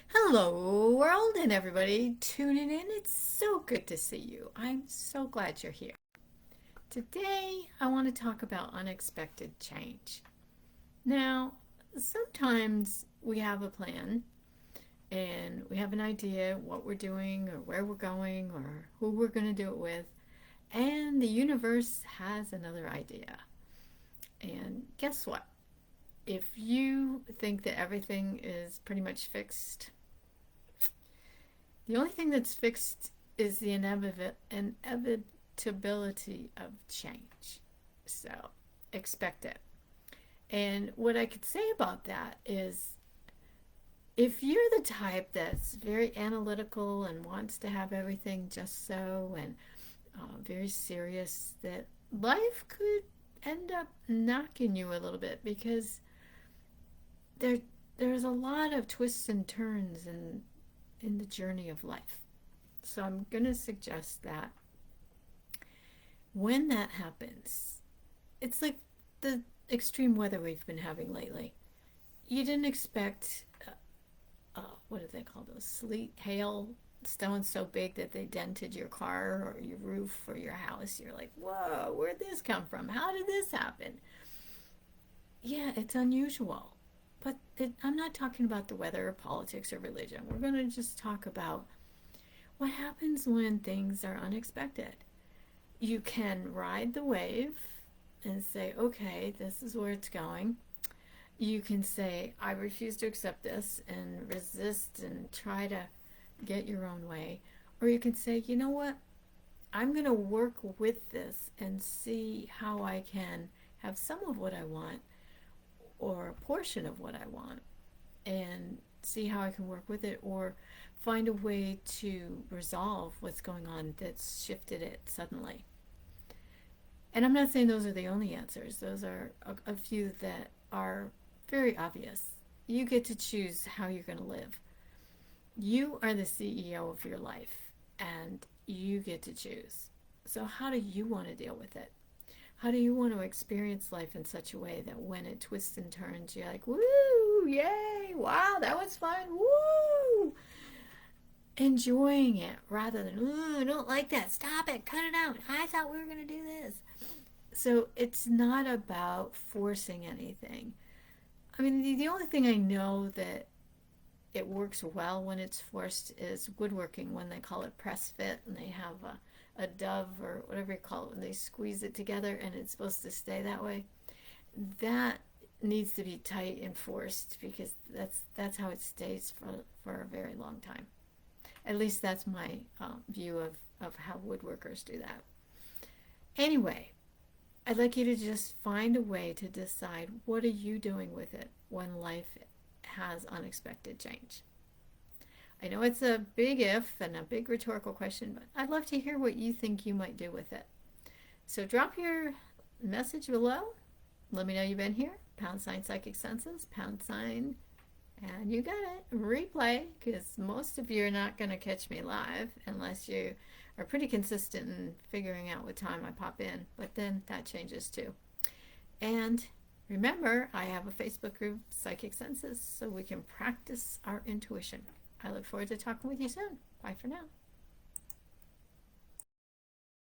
Hello, world, and everybody tuning in. It's so good to see you. I'm so glad you're here. Today, I want to talk about unexpected change. Now, sometimes we have a plan and we have an idea what we're doing or where we're going or who we're going to do it with, and the universe has another idea. And guess what? If you think that everything is pretty much fixed, the only thing that's fixed is the inevitability of change. So expect it. And what I could say about that is if you're the type that's very analytical and wants to have everything just so and very serious, that life could end up knocking you a little bit because there there's a lot of twists and turns in the journey of life. So I'm going to suggest that when that happens, it's like the extreme weather we've been having lately. You didn't expect, what do they call those? Sleet, hail, stones so big that they dented your car or your roof or your house. You're like, whoa, where'd this come from? How did this happen? Yeah, it's unusual. But I'm not talking about the weather or politics or religion. We're going to just talk about what happens when things are unexpected. You can ride the wave and say, okay, this is where it's going. You can say, I refuse to accept this and resist and try to get your own way. Or you can say, you know what? I'm going to work with this and see how I can have some of what I want or a portion of what I want and see how I can work with it or find a way to resolve what's going on that's shifted it suddenly. And I'm not saying those are the only answers, those are a few that are very obvious. You get to choose how you're going to live. You are the CEO of your life and you get to choose. So, how do you want to deal with it? How do you want to experience life in such a way that when it twists and turns, you're like, woo, yay, wow, that was fun, woo, enjoying it rather than, ooh, I don't like that, stop it, cut it out, I thought we were going to do this. So it's not about forcing anything. I mean, the only thing I know that it works well when it's forced is woodworking, when they call it press fit and they have a dove or whatever you call it when they squeeze it together and it's supposed to stay that way. That needs to be tight and forced because that's how it stays for a very long time. At least that's my view of how woodworkers do that. Anyway, I'd like you to just find a way to decide what are you doing with it when life has unexpected change. I know it's a big if and a big rhetorical question, but I'd love to hear what you think you might do with it. So drop your message below. Let me know you've been here. # Psychic Senses, #, and you got it. Replay, because most of you are not going to catch me live unless you are pretty consistent in figuring out what time I pop in, but then that changes too. And remember, I have a Facebook group, Psychic Senses, so we can practice our intuition. I look forward to talking with you soon. Bye for now.